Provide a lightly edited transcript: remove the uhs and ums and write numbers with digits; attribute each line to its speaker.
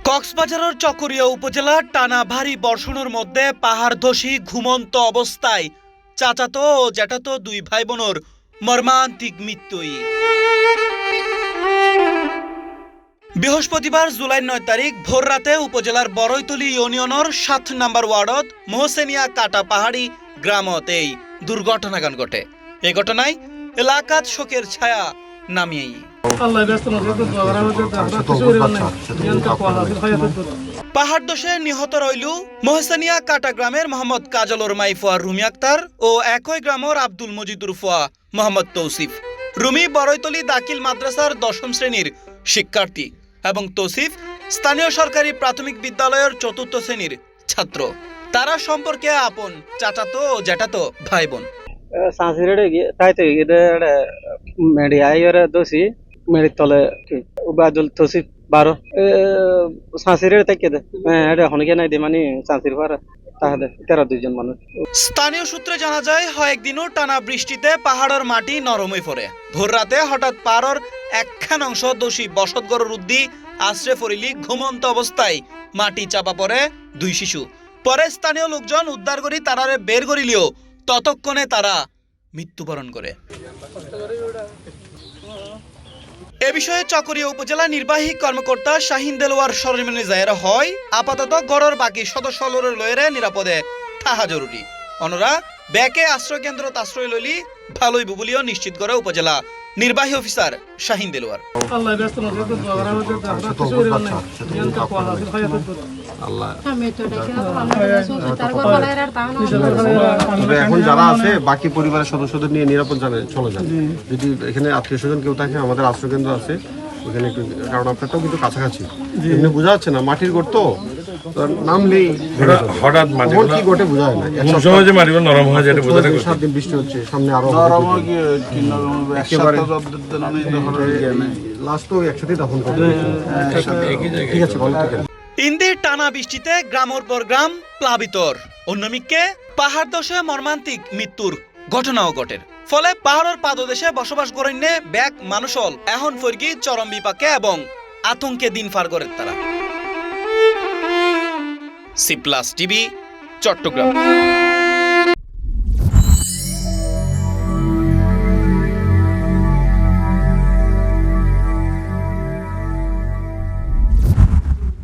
Speaker 1: কক্সবাজারের চকরিয়া উপজেলার টানা ভারী বর্ষণের মধ্যে পাহাড় ধসি ঘুমন্ত অবস্থায় চাচাতো ও জ্যাঠাতো দুই ভাই বোনের মর্মান্তিক মৃত্যুই। বৃহস্পতিবার জুলাই 9 তারিখ ভোর রাতে উপজেলার বড়ইতলী ইউনিয়নের 7 নম্বর ওয়ার্ডত মোহসেনিয়া কাটা পাহাড়ি গ্রামত এই দুর্ঘটনাগান ঘটে। এই ঘটনায় এলাকাত শোকের ছায়া নামিয়েই। পাহাড় দোষে নিহত রইলু মোহসেনিয়া কাটা গ্রামের মোহাম্মদ কাজলর মাইফুয়া রুমি আক্তার ও একই গ্রামের আব্দুল মজিদুর ফুয়া মোহাম্মদ তৌসিফ। রুমি বড়ইতলী দাখিল মাদ্রাসার 10ম শ্রেণীর শিক্ষার্থী এবং তৌসিফ স্থানীয় সরকারি প্রাথমিক বিদ্যালয়ের 4র্থ শ্রেণীর ছাত্র। তারা সম্পর্কে আপন চাচাতো ও জ্যাঠাতো ভাই বোন। স্থানীয় সূত্রে জানা যায় কয়েকদিনও টানা বৃষ্টিতে পাহাড়ের মাটি নরম হয়ে পড়ে। ভোর রাতে হঠাৎ পাহাড়ের একখান অংশ দোষী বসতঘরের উদ্দি আশ্রে পড়িলি ঘুমন্ত অবস্থায় মাটি চাপা পড়ে দুই শিশু। পরে স্থানীয় লোকজন উদ্ধার করি তারারে বের করিলেও ততক্ষণে তারা মৃত্যুবরণ করে। এ বিষয়ে চকরিয়া উপজেলা নির্বাহী কর্মকর্তা শাহিন দেলোয়ার সরজমিনে জায়রা হয় আপাতত গড়ের বাকি সদস্যদের লয়েরে নিরাপদে থাকা জরুরি। অনরা ব্যাকে আশ্রয় কেন্দ্র আশ্রয় লইলি ভালোই বুবুলিও নিশ্চিত করে উপজেলা নির্বাহী অফিসার শাহিন দেলোয়ার।
Speaker 2: এখন যারা আছে বাকি পরিবারের সদস্যদের নিয়ে নিরাপদ যাবে চলে যাবে। যদি এখানে আত্মীয় স্বজন কেউ থাকে আমাদের আশ্রয় কেন্দ্র আছে ওখানে একটু, কারণ আপনারটাও কিন্তু কাছাকাছি এমনি বোঝা যাচ্ছে না মাটির ঘর তো নামলেই
Speaker 3: হঠাৎ
Speaker 2: কি ঘটে বোঝা যায় না।
Speaker 3: নরম হয়ে যায়
Speaker 2: 7 দিন বৃষ্টি হচ্ছে সামনে আরো লাস্ট তো একসাথে দাফন করবে। ঠিক আছে বল ঠিক আছে।
Speaker 1: ইন্দির টানা বৃষ্টিতে গ্রামের পর গ্রাম প্লাবিতর, অন্যদিকে পাহাড় দশে মর্মান্তিক মৃত্যুর ঘটনাও ঘটের। ফলে পাহাড়ের পাদদেশে বসবাস করেন ব্যাক মানুষল এখন ফর্গি চরম বিপাকে এবং আতঙ্কে দিন পার করে তারা। C plus TV, Chittagong.